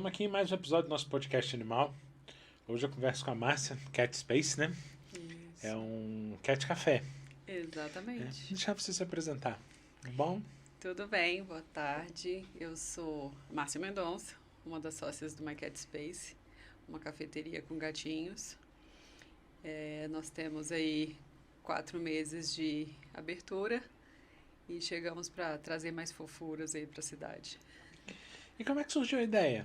estamos aqui em mais um episódio do nosso podcast animal. Hoje eu converso com a Márcia, Cat Space, né? Isso. É um cat café. Exatamente. Deixa você se apresentar. Tudo bom? Tudo bem, boa tarde. Eu sou Márcia Mendonça, uma das sócias do My Cat Space, uma cafeteria com gatinhos. Nós temos aí 4 meses de abertura e chegamos para trazer mais fofuras aí para a cidade. E como é que surgiu a ideia?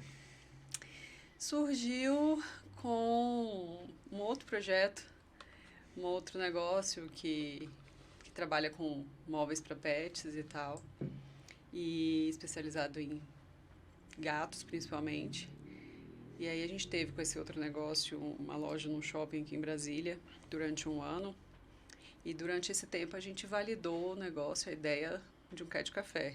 Surgiu com um outro projeto, um outro negócio que trabalha com móveis para pets e tal, e especializado em gatos principalmente. E aí a gente teve com esse outro negócio uma loja num shopping aqui em Brasília durante um ano. E durante esse tempo a gente validou o negócio, a ideia de um cat café.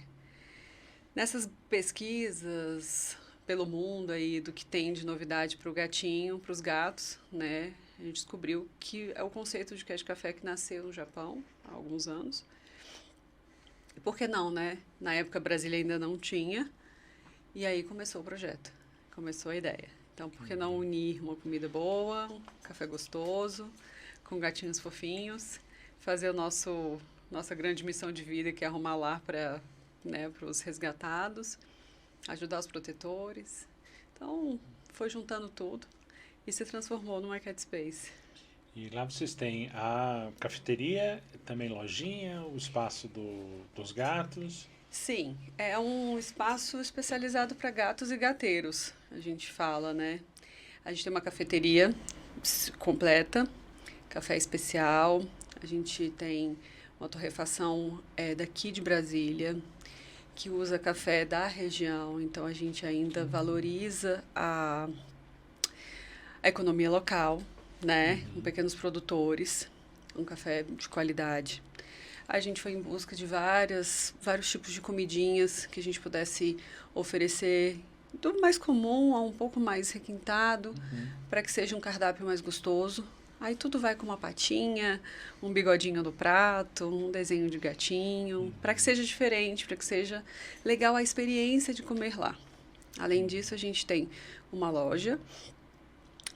Nessas pesquisas pelo mundo aí do que tem de novidade para o gatinho, para os gatos, né? A gente descobriu que é o conceito de cat café que nasceu no Japão há alguns anos. E por que não, né? Na época Brasília ainda não tinha. E aí começou o projeto, começou a ideia. Então, por que não unir uma comida boa, um café gostoso, com gatinhos fofinhos, fazer nossa grande missão de vida, que é arrumar lar para os resgatados, ajudar os protetores. Então, foi juntando tudo e se transformou no My Cat Space. E lá vocês têm a cafeteria, também lojinha, o espaço dos gatos. Sim, é um espaço especializado para gatos e gateiros, a gente fala, né? A gente tem uma cafeteria completa, café especial, a gente tem uma torrefação daqui de Brasília, que usa café da região, então a gente ainda valoriza a economia local, né? Com pequenos produtores, um café de qualidade. A gente foi em busca de vários tipos de comidinhas que a gente pudesse oferecer, do mais comum a um pouco mais requintado, para que seja um cardápio mais gostoso. Aí tudo vai com uma patinha, um bigodinho no prato, um desenho de gatinho, para que seja diferente, para que seja legal a experiência de comer lá. Além disso, a gente tem uma loja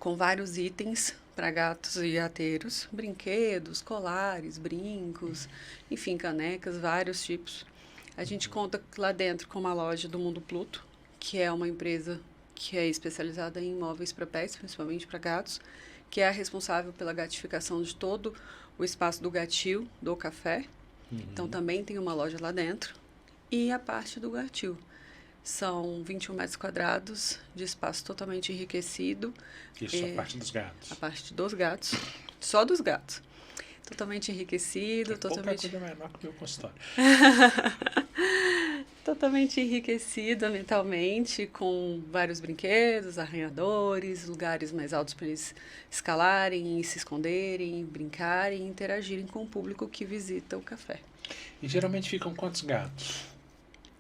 com vários itens para gatos e gateiros, brinquedos, colares, brincos, enfim, canecas, vários tipos. A gente conta lá dentro com uma loja do Mundo Pluto, que é uma empresa que é especializada em móveis para pets, principalmente para gatos, que é a responsável pela gatificação de todo o espaço do gatil, do café. Então, também tem uma loja lá dentro. E a parte do gatil. São 21 metros quadrados de espaço totalmente enriquecido. Isso, a parte dos gatos. A parte dos gatos. Só dos gatos. Totalmente enriquecido. Totalmente... Pouca coisa menor que o meu consultório. Totalmente enriquecido mentalmente, com vários brinquedos, arranhadores, lugares mais altos para eles escalarem, se esconderem, brincarem e interagirem com o público que visita o café. E geralmente ficam quantos gatos?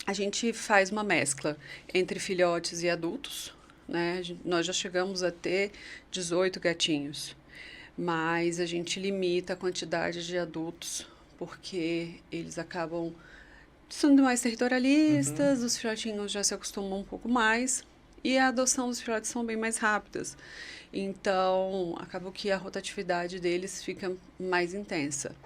A gente faz uma mescla entre filhotes e adultos, né? Nós já chegamos a ter 18 gatinhos, mas a gente limita a quantidade de adultos porque eles acabam sendo mais territorialistas, os filhotinhos já se acostumam um pouco mais e a adoção dos filhotes são bem mais rápidas. Então, acaba que a rotatividade deles fica mais intensa.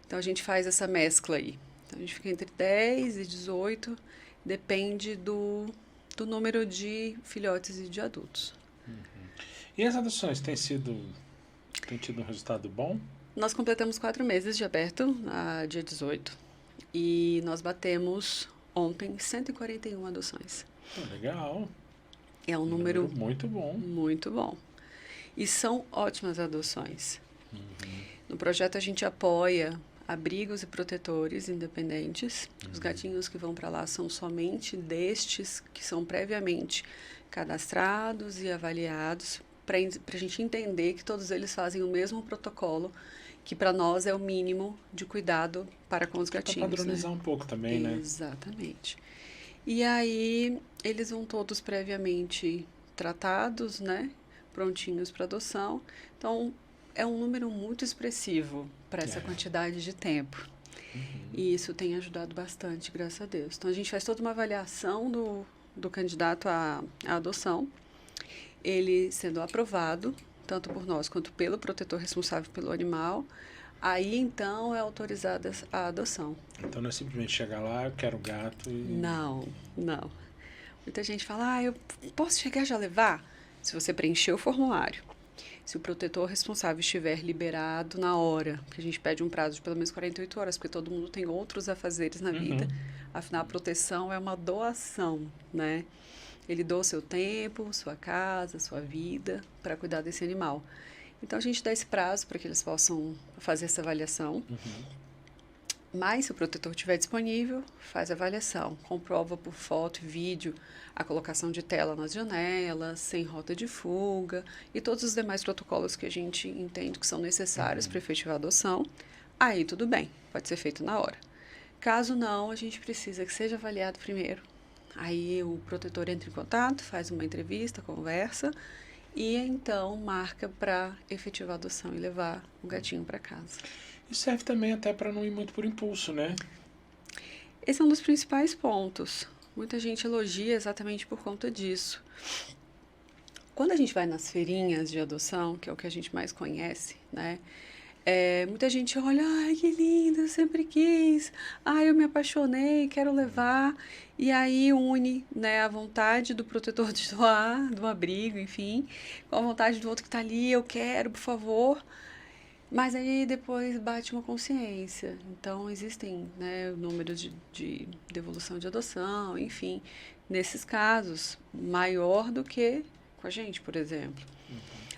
Então, a gente faz essa mescla aí. Então, a gente fica entre 10 e 18, depende do número de filhotes e de adultos. E as adoções têm tido um resultado bom? Nós completamos 4 meses de aberto, dia 18, e nós batemos ontem 141 adoções. Legal. É um número muito bom. Muito bom. E são ótimas adoções. No projeto a gente apoia abrigos e protetores independentes. Os gatinhos que vão para lá são somente destes que são previamente cadastrados e avaliados para a gente entender que todos eles fazem o mesmo protocolo que para nós é o mínimo de cuidado para com os gatinhos. Para padronizar um pouco também, né? Exatamente. E aí eles vão todos previamente tratados, né? Prontinhos para adoção. Então, é um número muito expressivo para essa quantidade de tempo. E isso tem ajudado bastante, graças a Deus. Então, a gente faz toda uma avaliação do candidato à adoção, ele sendo aprovado, tanto por nós quanto pelo protetor responsável pelo animal, aí então é autorizada a adoção. Então não é simplesmente chegar lá, eu quero gato e... Não, não. Muita gente fala, eu posso chegar já levar? Se você preencher o formulário, se o protetor responsável estiver liberado na hora, porque a gente pede um prazo de pelo menos 48 horas, porque todo mundo tem outros afazeres na vida. Afinal, a proteção é uma doação, né? Ele doa seu tempo, sua casa, sua vida para cuidar desse animal. Então, a gente dá esse prazo para que eles possam fazer essa avaliação. Mas, se o protetor estiver disponível, faz a avaliação. Comprova por foto e vídeo a colocação de tela nas janelas, sem rota de fuga e todos os demais protocolos que a gente entende que são necessários para efetivar a adoção. Aí, tudo bem, pode ser feito na hora. Caso não, a gente precisa que seja avaliado primeiro. Aí, o protetor entra em contato, faz uma entrevista, conversa e, então, marca para efetivar a adoção e levar o gatinho para casa. E serve também até para não ir muito por impulso, né? Esse é um dos principais pontos. Muita gente elogia exatamente por conta disso. Quando a gente vai nas feirinhas de adoção, que é o que a gente mais conhece, né? Muita gente olha, ai, que lindo, eu sempre quis. Ai, eu me apaixonei, quero levar. E aí une, né, a vontade do protetor de doar, do abrigo, enfim, com a vontade do outro que está ali, eu quero, por favor. Mas aí depois bate uma consciência. Então, existem, né, números de devolução de adoção, enfim, nesses casos, maior do que com a gente, por exemplo.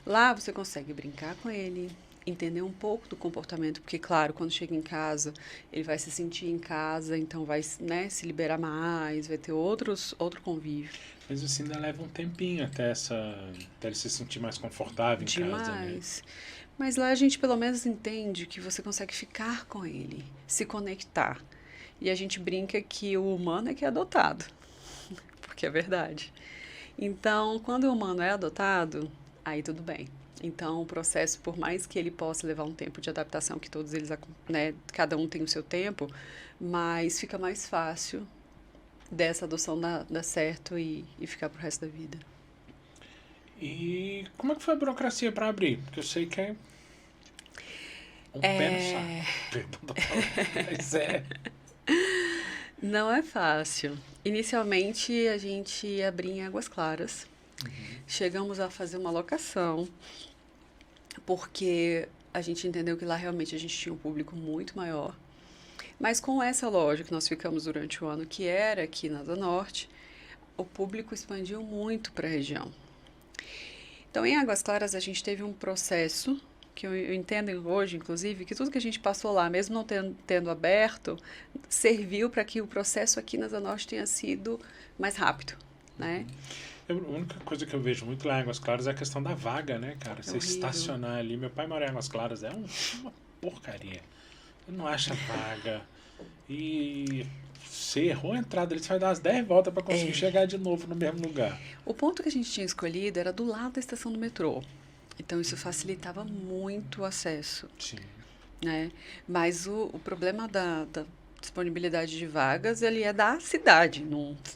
Lá você consegue brincar com ele, entender um pouco do comportamento, porque, claro, quando chega em casa, ele vai se sentir em casa, então vai, né, se liberar mais, vai ter outro convívio. Mas assim, ainda leva um tempinho até ele se sentir mais confortável em casa, né? Demais. Mas lá a gente pelo menos entende que você consegue ficar com ele, se conectar. E a gente brinca que o humano é que é adotado, porque é verdade. Então, quando o humano é adotado, aí tudo bem. Então, o processo, por mais que ele possa levar um tempo de adaptação, que todos eles, né, cada um tem o seu tempo, mas fica mais fácil dessa adoção dar certo e ficar pro resto da vida. E como é que foi a burocracia para abrir? Porque eu sei que é um pé no saco. Perdão da palavra, mas é. Não é fácil. Inicialmente, a gente abria em Águas Claras. Chegamos a fazer uma locação, porque a gente entendeu que lá realmente a gente tinha um público muito maior. Mas com essa loja que nós ficamos durante o ano, que era aqui na Asa Norte, o público expandiu muito para a região. Então, em Águas Claras, a gente teve um processo, que eu entendo hoje, inclusive, que tudo que a gente passou lá, mesmo não tendo aberto, serviu para que o processo aqui na Asa Norte tenha sido mais rápido, né? A única coisa que eu vejo muito lá em Águas Claras é a questão da vaga, né, cara? Você estacionar ali. Meu pai mora em Águas Claras, é uma porcaria. Ele não acha vaga. E você errou a entrada, ele vai dar as 10 voltas para conseguir chegar de novo no mesmo lugar. O ponto que a gente tinha escolhido era do lado da estação do metrô. Então, isso facilitava muito o acesso. Sim. Né? Mas o problema da disponibilidade de vagas, ele é da cidade,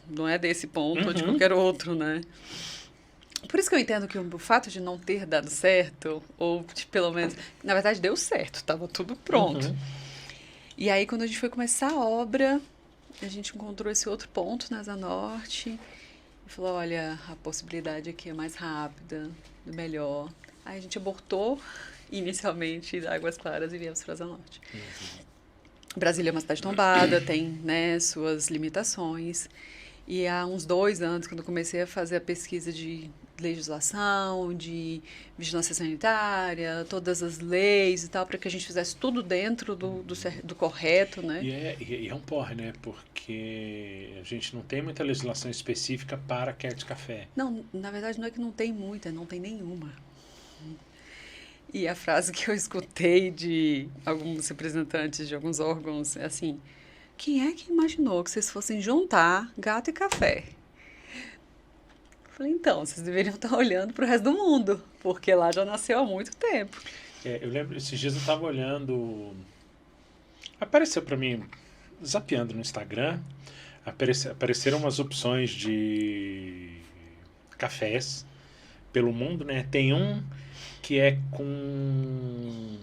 não é desse ponto ou de qualquer outro, né? Por isso que eu entendo que o fato de não ter dado certo, ou pelo menos, na verdade deu certo, estava tudo pronto. E aí, quando a gente foi começar a obra, a gente encontrou esse outro ponto na Asa Norte e falou, olha, a possibilidade aqui é mais rápida, melhor. Aí a gente abortou inicialmente Águas Claras e viemos para a Asa Norte. Brasília é uma cidade tombada, tem, né, suas limitações. E há uns 2 anos, quando eu comecei a fazer a pesquisa de legislação, de vigilância sanitária, todas as leis e tal, para que a gente fizesse tudo dentro do correto, né? E é um porre, né? Porque a gente não tem muita legislação específica para quer de café. Não, na verdade não é que não tem muita, não tem nenhuma. E a frase que eu escutei de alguns representantes de alguns órgãos é assim, quem é que imaginou que vocês fossem juntar gato e café? Falei, então, vocês deveriam estar olhando para o resto do mundo, porque lá já nasceu há muito tempo. Eu lembro, esses dias eu estava olhando, apareceu para mim, zapeando no Instagram, apareceram umas opções de cafés pelo mundo, né? Tem um que é com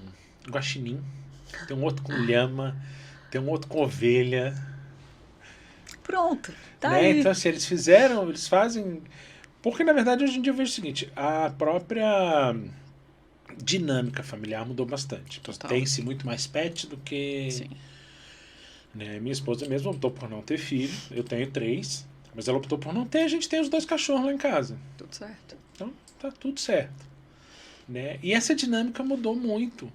guaxinim, tem um outro com lhama, tem um outro com ovelha. Pronto, tá Né? aí. Então, assim, eles fazem... Porque, na verdade, hoje em dia eu vejo o seguinte, a própria dinâmica familiar mudou bastante. Então, Total. tem-se muito mais pet do que... Sim. Né? Minha esposa mesmo optou por não ter filho, eu tenho 3, mas ela optou por não ter, a gente tem os 2 cachorros lá em casa. Tudo certo. Então, tá tudo certo. Né? E essa dinâmica mudou muito.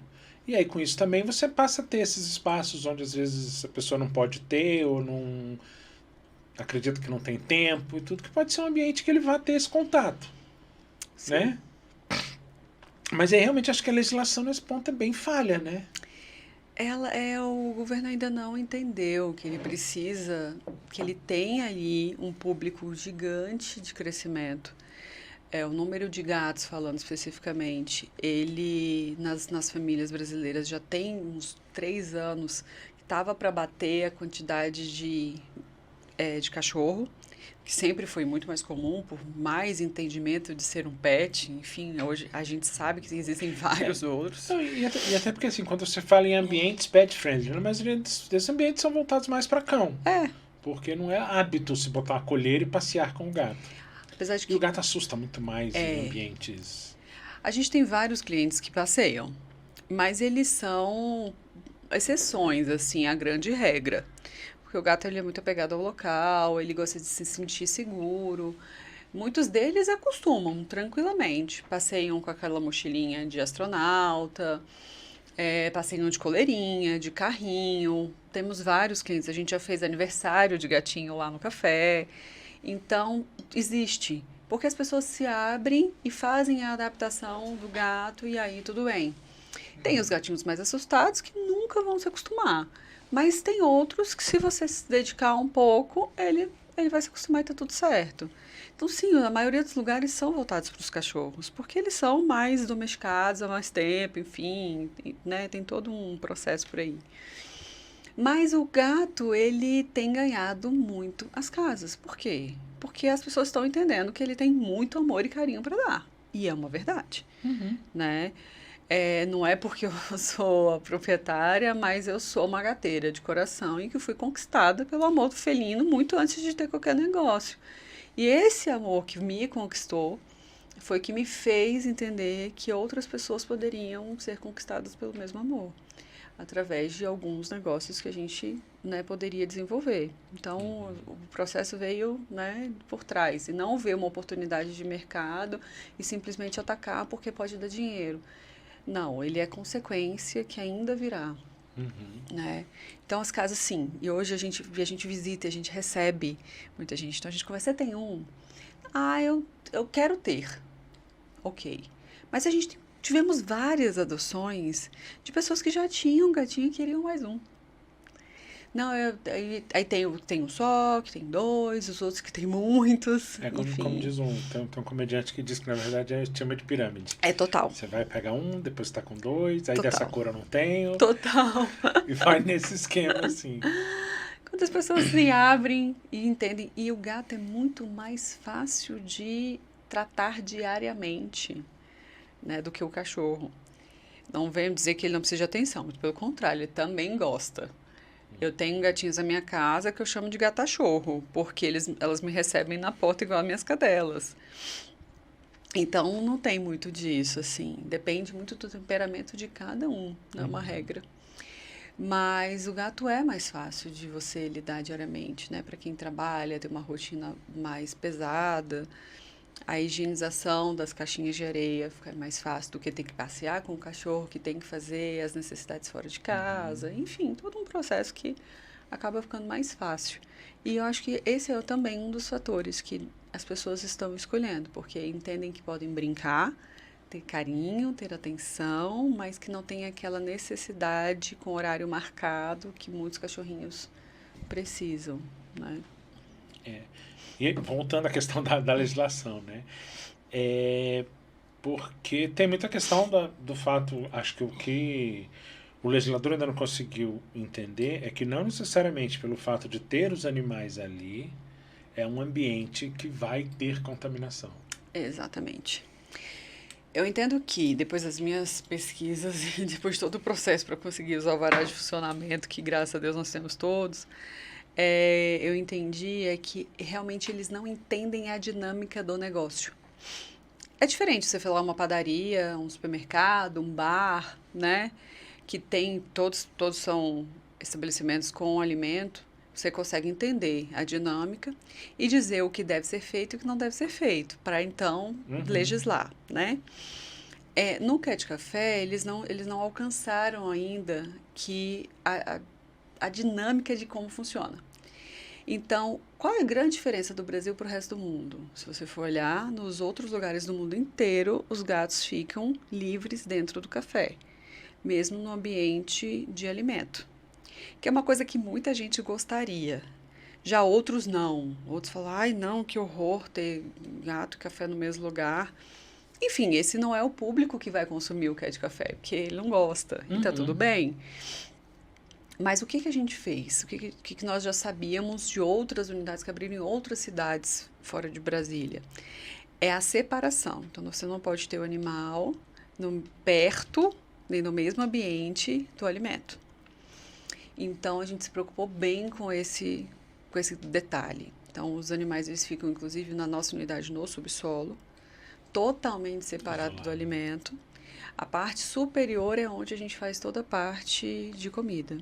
E aí, com isso também, você passa a ter esses espaços onde, às vezes, a pessoa não pode ter ou não... acredita que não tem tempo e tudo, que pode ser um ambiente que ele vá ter esse contato. Sim. Né? Mas aí, realmente, acho que a legislação nesse ponto é bem falha, né? O governo ainda não entendeu que ele precisa, que ele tem ali um público gigante de crescimento. O número de gatos, falando especificamente, ele nas famílias brasileiras já tem uns 3 anos que estava para bater a quantidade de cachorro, que sempre foi muito mais comum, por mais entendimento de ser um pet, enfim, hoje a gente sabe que existem vários outros. Não, e até porque, assim, quando você fala em ambientes pet-friendly, a maioria desses ambientes são voltados mais para cão. Porque não é hábito se botar uma colher e passear com o gato. Apesar de que E o gato assusta muito mais em ambientes... A gente tem vários clientes que passeiam, mas eles são exceções, assim, à grande regra. Porque o gato ele é muito apegado ao local, ele gosta de se sentir seguro. Muitos deles acostumam tranquilamente. Passeiam com aquela mochilinha de astronauta, passeiam de coleirinha, de carrinho. Temos vários clientes. A gente já fez aniversário de gatinho lá no café. Então, existe. Porque as pessoas se abrem e fazem a adaptação do gato e aí tudo bem. Tem os gatinhos mais assustados que nunca vão se acostumar. Mas tem outros que, se você se dedicar um pouco, ele vai se acostumar e tá tudo certo. Então, sim, a maioria dos lugares são voltados para os cachorros, porque eles são mais domesticados há mais tempo, enfim, né? Tem todo um processo por aí. Mas o gato, ele tem ganhado muito as casas. Por quê? Porque as pessoas estão entendendo que ele tem muito amor e carinho para dar. E é uma verdade, né? Não é porque eu sou a proprietária, mas eu sou uma gateira de coração e que fui conquistada pelo amor do felino muito antes de ter qualquer negócio. E esse amor que me conquistou foi que me fez entender que outras pessoas poderiam ser conquistadas pelo mesmo amor, através de alguns negócios que a gente, né, poderia desenvolver. Então, o processo veio, né, por trás, e não ver uma oportunidade de mercado e simplesmente atacar porque pode dar dinheiro. Não, ele é consequência que ainda virá. Né? Então, as casas, sim. E hoje a gente visita, a gente recebe muita gente. Então, a gente conversa, você tem um? Eu quero ter. Ok. Mas tivemos várias adoções de pessoas que já tinham gatinho e queriam mais um. Não, aí tem um só, que tem 2, os outros que tem muitos. Como diz tem um comediante que diz que, na verdade, chama de pirâmide. É total. Você vai pegar um, depois você tá com 2, aí Total. dessa cor eu não tenho. Total. E vai nesse esquema, assim. Quando as pessoas se abrem e entendem. E o gato é muito mais fácil de tratar diariamente, né, do que o cachorro. Não venho dizer que ele não precisa de atenção, mas pelo contrário, ele também gosta. Eu tenho gatinhos na minha casa que eu chamo de gatachorro, porque elas me recebem na porta igual as minhas cadelas. Então, não tem muito disso, assim. Depende muito do temperamento de cada um, não é uma regra. Mas o gato é mais fácil de você lidar diariamente, né? Para quem trabalha, tem uma rotina mais pesada. A higienização das caixinhas de areia fica mais fácil do que ter que passear com o cachorro, que tem que fazer as necessidades fora de casa. Enfim, todo um processo que acaba ficando mais fácil. E eu acho que esse é também um dos fatores que as pessoas estão escolhendo, porque entendem que podem brincar, ter carinho, ter atenção, mas que não tem aquela necessidade com horário marcado que muitos cachorrinhos precisam, né? E voltando à questão da legislação, né? Porque tem muita questão do fato, acho que o legislador ainda não conseguiu entender é que não necessariamente pelo fato de ter os animais ali, é um ambiente que vai ter contaminação. Exatamente. Eu entendo que, depois das minhas pesquisas e depois de todo o processo para conseguir os alvarás de funcionamento, que graças a Deus nós temos todos, eu entendi que realmente eles não entendem a dinâmica do negócio. É diferente você falar uma padaria, um supermercado, um bar, né? Que tem, todos são estabelecimentos com alimento. Você consegue entender a dinâmica e dizer o que deve ser feito e o que não deve ser feito, para então legislar, né? No Cat Café, eles não alcançaram ainda que a dinâmica de como funciona. Então, qual é a grande diferença do Brasil para o resto do mundo? Se você for olhar, nos outros lugares do mundo inteiro, os gatos ficam livres dentro do café, mesmo no ambiente de alimento, que é uma coisa que muita gente gostaria. Já outros não. Outros falam, ai não, que horror ter gato e café no mesmo lugar. Enfim, esse não é o público que vai consumir o Cat Café, porque ele não gosta, e tá tudo bem. Mas o que a gente fez? O que nós já sabíamos de outras unidades que abriram em outras cidades fora de Brasília? É a separação. Então, você não pode ter o animal perto, nem no mesmo ambiente do alimento. Então, a gente se preocupou bem com esse detalhe. Então, os animais, eles ficam, inclusive, na nossa unidade no subsolo, totalmente separado do alimento. A parte superior é onde a gente faz toda a parte de comida.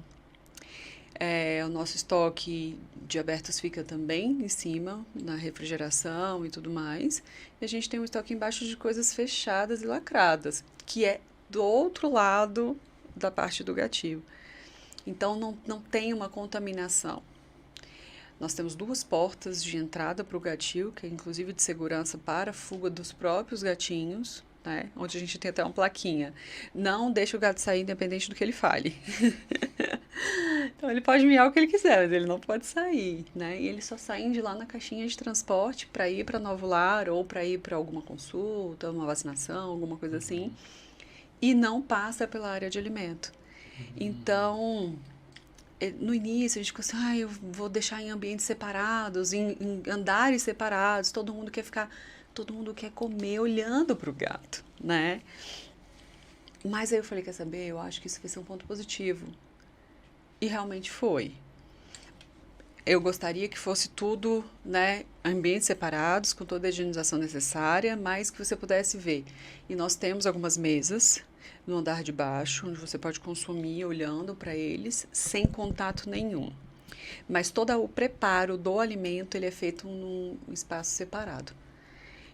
O nosso estoque de abertos fica também em cima, na refrigeração e tudo mais. E a gente tem um estoque embaixo de coisas fechadas e lacradas, que é do outro lado da parte do gatil. Então, não tem uma contaminação. Nós temos 2 portas de entrada para o gatil, que é inclusive de segurança para a fuga dos próprios gatinhos, né? Onde a gente tem até uma plaquinha. Não deixa o gato sair independente do que ele fale. Então, ele pode miar o que ele quiser, mas ele não pode sair, né? E eles só saem de lá na caixinha de transporte para ir para Novo Lar ou para ir para alguma consulta, uma vacinação, alguma coisa assim. E não passa pela área de alimento. Então, no início, a gente ficou assim, eu vou deixar em ambientes separados, em andares separados, todo mundo quer comer olhando para o gato, né? Mas aí eu falei, quer saber, eu acho que isso vai ser um ponto positivo. E realmente foi. Eu gostaria que fosse tudo, né, ambientes separados, com toda a higienização necessária, mas que você pudesse ver. E nós temos algumas mesas no andar de baixo, onde você pode consumir olhando para eles, sem contato nenhum. Mas todo o preparo do alimento, ele é feito num espaço separado.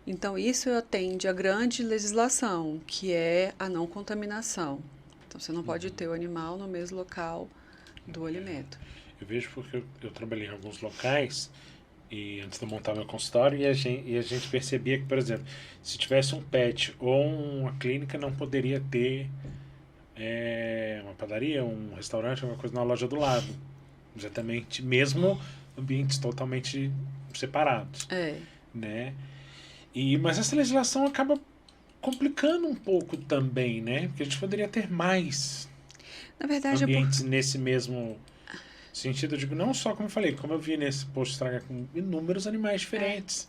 Então, isso atende à grande legislação, que é a não contaminação. Então, você não pode ter o animal no mesmo local do alimento. Eu vejo porque eu trabalhei em alguns locais e antes de montar meu consultório e a gente percebia que, por exemplo, se tivesse um pet ou uma clínica, não poderia ter uma padaria, um restaurante, alguma coisa na loja do lado. Exatamente, mesmo ambientes totalmente separados. Né? Mas essa legislação acaba complicando um pouco também, né? Porque a gente poderia ter mais ambientes nesse mesmo sentido. Eu digo, não só, como eu falei, como eu vi nesse post estragar com inúmeros animais diferentes.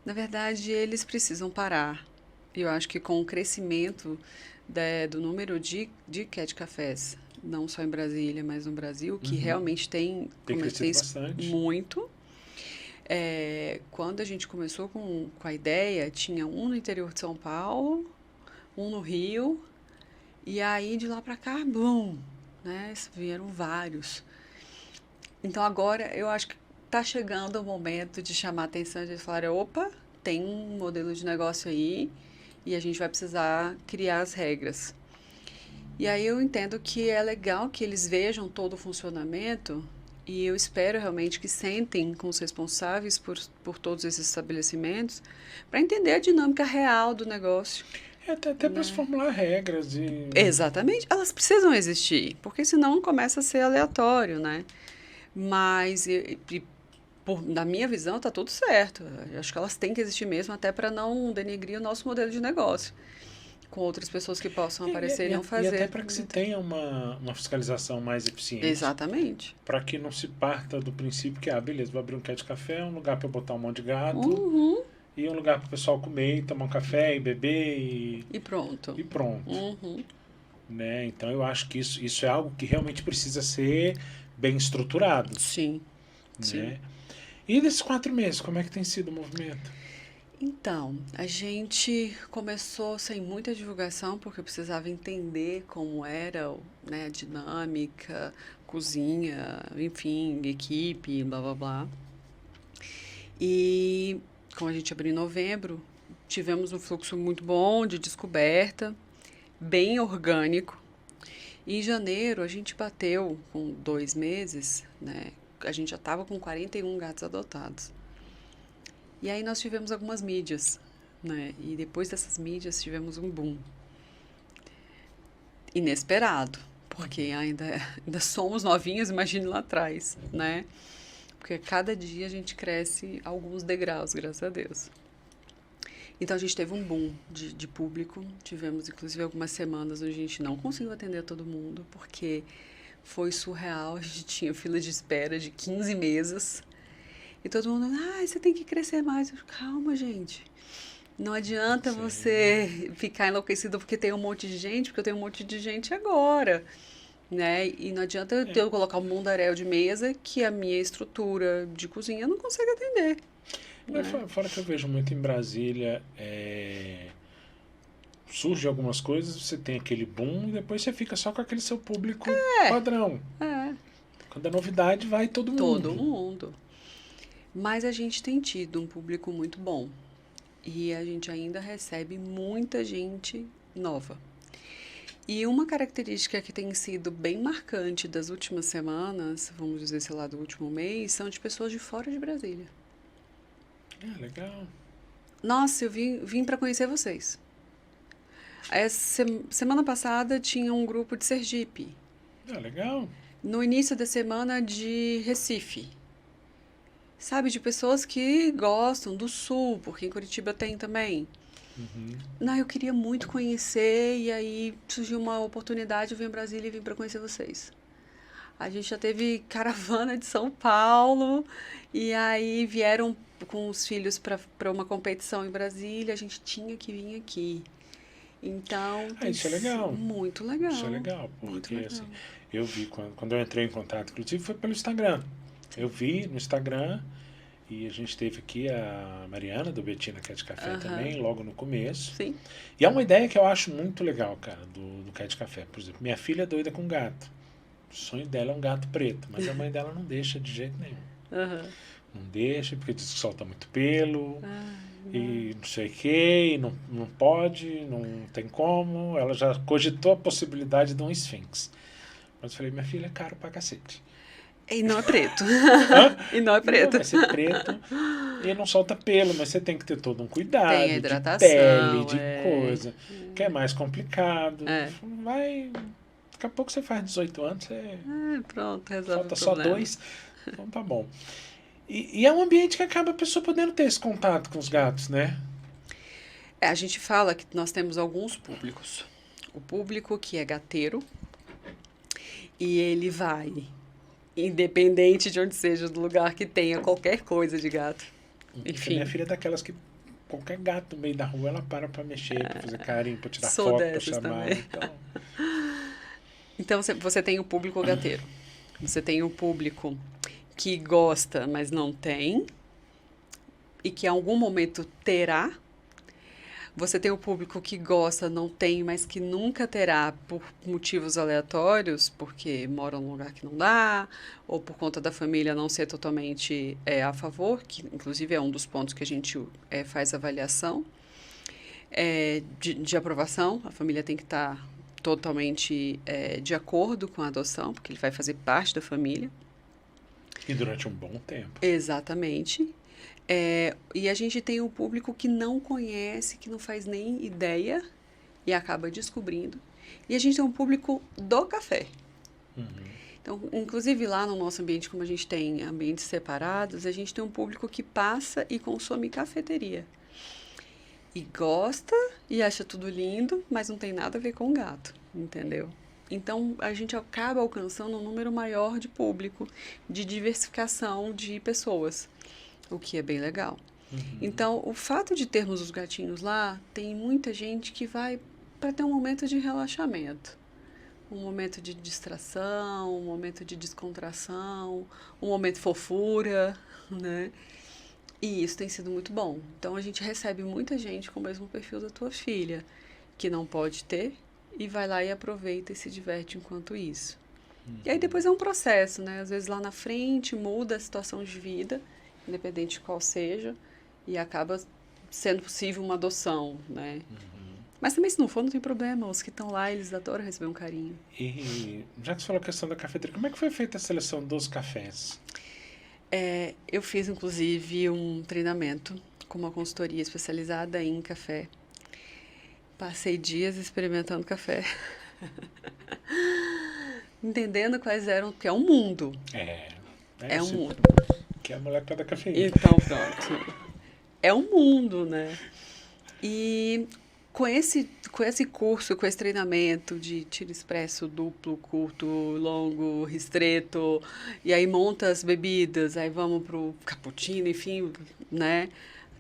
Na verdade, eles precisam parar. Eu acho que com o crescimento do número de cat cafés, não só em Brasília, mas no Brasil, que realmente tem crescido bastante. Muito. Quando a gente começou com a ideia, tinha um no interior de São Paulo, um no Rio, e aí de lá para cá, blum, né? Vieram vários. Então agora eu acho que está chegando o momento de chamar a atenção, de falar, opa, tem um modelo de negócio aí e a gente vai precisar criar as regras. E aí eu entendo que é legal que eles vejam todo o funcionamento. E eu espero realmente que sentem com os responsáveis por todos esses estabelecimentos para entender a dinâmica real do negócio. Até para se formular regras. Exatamente. Elas precisam existir, porque senão começa a ser aleatório, né? Mas, na minha visão, está tudo certo. Eu acho que elas têm que existir mesmo, até para não denegrir o nosso modelo de negócio. com outras pessoas que possam aparecer e não E fazer. até para que se tenha uma fiscalização mais eficiente. Exatamente. Para que não se parta do princípio que, beleza, vou abrir um cat café, um lugar para botar um monte de gato, Uhum. e um lugar para o pessoal comer, e tomar um café, e beber, E pronto. E pronto. Uhum. Né? Então eu acho que isso é algo que realmente precisa ser bem estruturado. Sim. Né? Sim. E desses 4 meses, como é que tem sido o movimento? Então, a gente começou sem muita divulgação, porque eu precisava entender como era, né, a dinâmica, cozinha, enfim, equipe, blá, blá, blá. E como a gente abriu em novembro, tivemos um fluxo muito bom de descoberta, bem orgânico. E em janeiro, a gente bateu com 2 meses, né? A gente já estava com 41 gatos adotados. E aí nós tivemos algumas mídias, né? E depois dessas mídias tivemos um boom. Inesperado, porque ainda somos novinhos, imagine lá atrás, né? Porque cada dia a gente cresce alguns degraus, graças a Deus. Então a gente teve um boom de público, tivemos inclusive algumas semanas onde a gente não conseguiu atender todo mundo, porque foi surreal, a gente tinha fila de espera de 15 mesas. E todo mundo, você tem que crescer mais. Eu, calma, gente. Não adianta você ficar enlouquecido porque tem um monte de gente, porque eu tenho um monte de gente agora. Né? E não adianta eu colocar um mundaréu de mesa que a minha estrutura de cozinha não consegue atender. Né? Fora que eu vejo muito em Brasília, surge algumas coisas, você tem aquele boom e depois você fica só com aquele seu público padrão. Quando a novidade vai todo mundo. Todo mundo. Mas a gente tem tido um público muito bom. E a gente ainda recebe muita gente nova. E uma característica que tem sido bem marcante das últimas semanas, vamos dizer, sei lá, do último mês, são de pessoas de fora de Brasília. Legal. Nossa, eu vim para conhecer vocês. Semana passada tinha um grupo de Sergipe. Legal. No início da semana de Recife. Sabe, de pessoas que gostam do Sul, porque em Curitiba tem também. Uhum. Não, eu queria muito conhecer, e aí surgiu uma oportunidade, eu vim a Brasília e vim para conhecer vocês. A gente já teve caravana de São Paulo, e aí vieram com os filhos para uma competição em Brasília, a gente tinha que vir aqui. Então, isso é legal. Muito legal. Isso é legal, porque assim, eu vi quando eu entrei em contato, inclusive foi pelo Instagram. Eu vi no Instagram e a gente teve aqui a Mariana do Betina Cat Café também, logo no começo. Sim. E é uma ideia que eu acho muito legal, cara, do Cat Café. Por exemplo, minha filha é doida com gato. O sonho dela é um gato preto, mas a mãe dela não deixa de jeito nenhum. Não deixa, porque diz que solta muito pelo, e não sei o que, não pode, não tem como. Ela já cogitou a possibilidade de um esfinx. Mas eu falei, minha filha é caro pra cacete. E não é preto. E não é preto. Não, vai ser preto e não solta pelo, mas você tem que ter todo um cuidado. Tem a hidratação, de pele, de coisa, que é mais complicado. Daqui a pouco você faz 18 anos, pronto, resolve falta o só problema. 2, então tá bom. E é um ambiente que acaba a pessoa podendo ter esse contato com os gatos, né? A gente fala que nós temos alguns públicos. O público que é gateiro, e ele vai, independente de onde seja, do lugar que tenha qualquer coisa de gato. Enfim. Minha filha é daquelas que qualquer gato no meio da rua, ela para mexer, pra fazer carinho, pra tirar Sou foto, pra dessas chamar. também. Então, você tem o público gateiro. Você tem o público que gosta, mas não tem, e que em algum momento terá. Você tem o público que gosta, não tem, mas que nunca terá por motivos aleatórios, porque mora num lugar que não dá, ou por conta da família não ser totalmente a favor, que inclusive é um dos pontos que a gente faz avaliação de aprovação. A família tem que estar totalmente de acordo com a adoção, porque ele vai fazer parte da família. E durante um bom tempo. Exatamente. E a gente tem um público que não conhece, que não faz nem ideia e acaba descobrindo. E a gente tem um público do café. Então, inclusive lá no nosso ambiente, como a gente tem ambientes separados, a gente tem um público que passa e consome cafeteria. e gosta e acha tudo lindo, mas não tem nada a ver com gato, entendeu? Então, a gente acaba alcançando um número maior de público, de diversificação de pessoas, o que é bem legal. Então, o fato de termos os gatinhos lá, tem muita gente que vai para ter um momento de relaxamento, um momento de distração, um momento de descontração, um momento fofura, né? E isso tem sido muito bom. Então, a gente recebe muita gente com o mesmo perfil da tua filha, que não pode ter, e vai lá e aproveita e se diverte enquanto isso. E aí depois é um processo, né? Às vezes lá na frente muda a situação de vida, independente de qual seja, e acaba sendo possível uma adoção, né? Mas também se não for, não tem problema. Os que estão lá, eles adoram receber um carinho. E já que você falou a questão da cafeteria, como é que foi feita a seleção dos cafés? Eu fiz, inclusive, um treinamento com uma consultoria especializada em café. Passei dias experimentando café. Entendendo quais eram, porque é um mundo. É um sim, mundo. que é a moleca da cafeína. Então, pronto. É um mundo, né? E com esse curso, com esse treinamento de tiro expresso duplo, curto, longo, ristreto, e aí monta as bebidas, aí vamos pro cappuccino, enfim, né?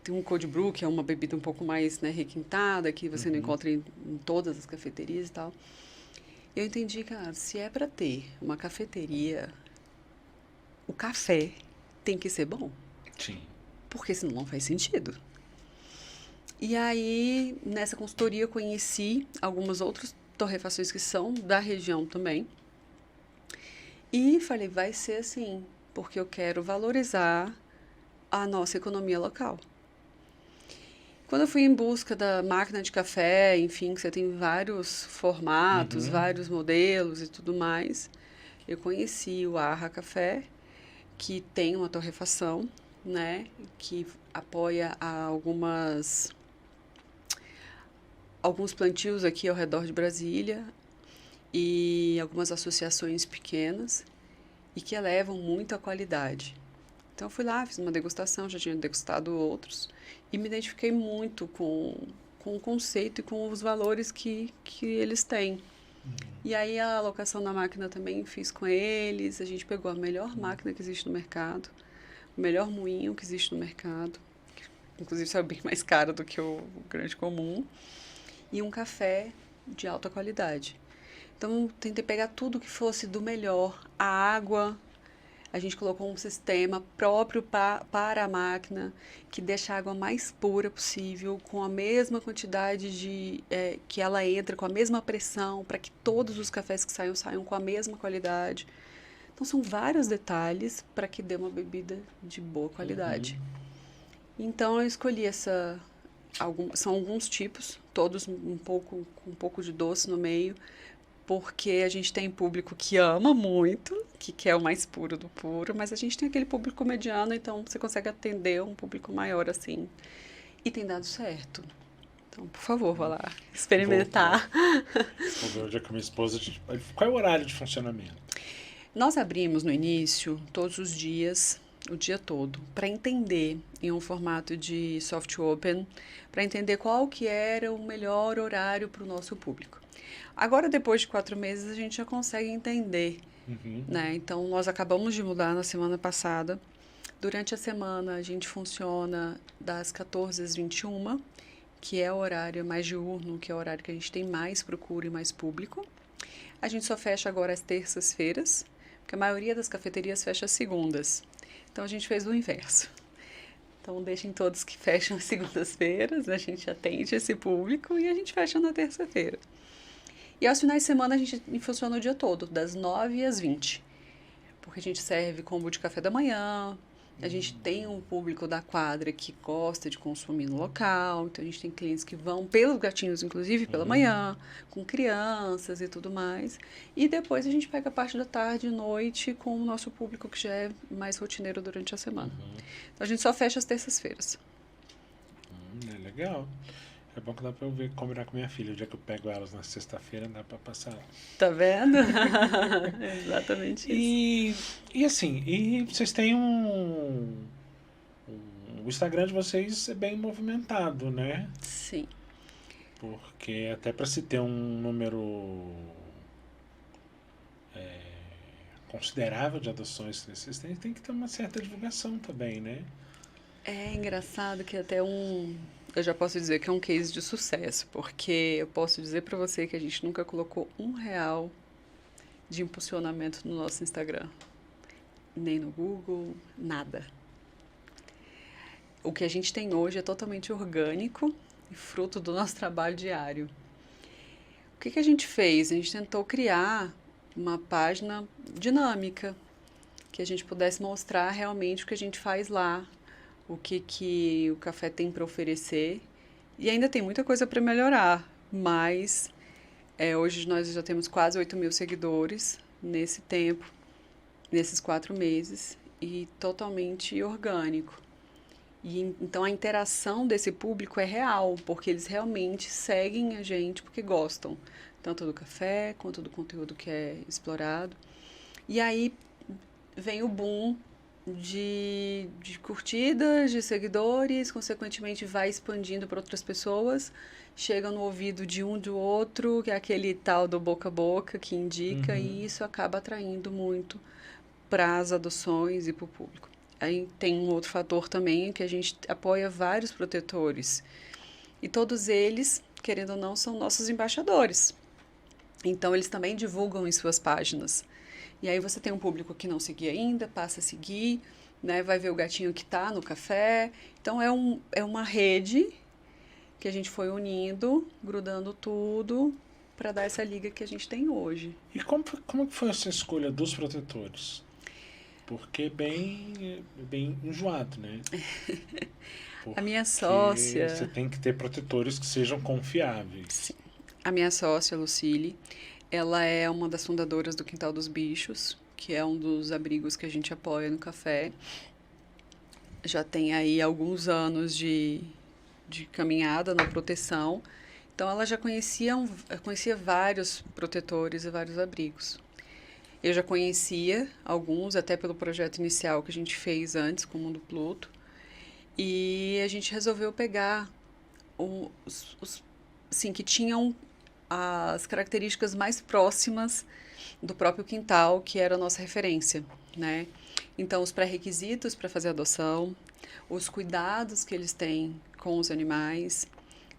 Tem um cold brew, que é uma bebida um pouco mais, né, requintada, que você não encontra em todas as cafeterias e tal. Eu entendi, cara, se é para ter uma cafeteria, o café tem que ser bom. Sim. Porque senão não faz sentido. E aí, nessa consultoria, eu conheci algumas outras torrefações que são da região também. E falei, vai ser assim, porque eu quero valorizar a nossa economia local. Quando eu fui em busca da máquina de café, enfim, que você tem vários formatos, vários modelos e tudo mais, eu conheci o Arra Café, que tem uma torrefação, né, que apoia alguns plantios aqui ao redor de Brasília e algumas associações pequenas e que elevam muito a qualidade. Então, eu fui lá, fiz uma degustação, já tinha degustado outros e me identifiquei muito com o conceito e com os valores que eles têm. E aí, a alocação da máquina também fiz com eles, a gente pegou a melhor máquina que existe no mercado, o melhor moinho que existe no mercado, que inclusive saiu bem mais caro do que o grande comum, e um café de alta qualidade. Então, tentei pegar tudo que fosse do melhor. A água, a gente colocou um sistema próprio para a máquina, que deixa a água mais pura possível, com a mesma quantidade que ela entra, com a mesma pressão, para que todos os cafés que saiam com a mesma qualidade. Então, são vários detalhes para que dê uma bebida de boa qualidade. Então, eu escolhi são alguns tipos, todos com um pouco de doce no meio, porque a gente tem público que ama muito, que quer o mais puro do puro, mas a gente tem aquele público mediano, então você consegue atender um público maior assim. E tem dado certo. Então, por favor, vá lá experimentar. Vou ver onde é que minha esposa... Qual é o horário de funcionamento? Nós abrimos no início, todos os dias, o dia todo, para entender em um formato de soft open, para entender qual que era o melhor horário para o nosso público. Agora, depois de 4 meses, a gente já consegue entender, né? Então, nós acabamos de mudar na semana passada. Durante a semana, a gente funciona das 14 às 21, que é o horário mais diurno, que é o horário que a gente tem mais procura e mais público. A gente só fecha agora às terças-feiras, porque a maioria das cafeterias fecha às segundas. Então, a gente fez o inverso. Então, deixem todos que fecham às segundas-feiras, a gente atende esse público e a gente fecha na terça-feira. E aos finais de semana a gente funciona o dia todo, das 9 às 20. Porque a gente serve combo de café da manhã, a gente tem um público da quadra que gosta de consumir no local, então a gente tem clientes que vão pelos gatinhos, inclusive, pela manhã, com crianças e tudo mais. E depois a gente pega a parte da tarde e noite com o nosso público que já é mais rotineiro durante a semana. Então a gente só fecha às terças-feiras. É legal. É bom que dá pra eu combinar com minha filha. O dia que eu pego elas na sexta-feira, dá pra passar. Tá vendo? Exatamente isso. E assim, vocês têm um O Instagram de vocês é bem movimentado, né? Sim. Porque até para se ter um número considerável de adoções, vocês têm que ter uma certa divulgação também, né? É engraçado que até eu já posso dizer que é um case de sucesso, porque eu posso dizer para você que a gente nunca colocou R$ 1 de impulsionamento no nosso Instagram. Nem no Google, nada. O que a gente tem hoje é totalmente orgânico e fruto do nosso trabalho diário. O que a gente fez? A gente tentou criar uma página dinâmica, que a gente pudesse mostrar realmente o que a gente faz lá, o que o café tem para oferecer. E ainda tem muita coisa para melhorar, mas hoje nós já temos quase 8.000 seguidores nesse tempo, nesses 4 meses, e totalmente orgânico. E então a interação desse público é real, porque eles realmente seguem a gente porque gostam, tanto do café quanto do conteúdo que é explorado. E aí vem o boom de curtidas, de seguidores, consequentemente vai expandindo para outras pessoas, chega no ouvido de um do outro, que é aquele tal do boca a boca que indica, e isso acaba atraindo muito para as adoções e para o público. Aí tem um outro fator também, que a gente apoia vários protetores. E todos eles, querendo ou não, são nossos embaixadores. Então, eles também divulgam em suas páginas. E aí você tem um público que não seguia ainda, passa a seguir, né? Vai ver o gatinho que está no café. Então, é uma rede que a gente foi unindo, grudando tudo, para dar essa liga que a gente tem hoje. E como que foi essa escolha dos protetores? Porque é bem enjoado, né? A minha sócia... Você tem que ter protetores que sejam confiáveis. Sim. A minha sócia, Lucille, ela é uma das fundadoras do Quintal dos Bichos, que é um dos abrigos que a gente apoia no café. Já tem aí alguns anos de caminhada na proteção. Então, ela já conhecia vários protetores e vários abrigos. Eu já conhecia alguns, até pelo projeto inicial que a gente fez antes com o Mundo Pluto. E a gente resolveu pegar assim, que tinham as características mais próximas do próprio quintal, que era a nossa referência, né? Então, os pré-requisitos para fazer adoção, os cuidados que eles têm com os animais,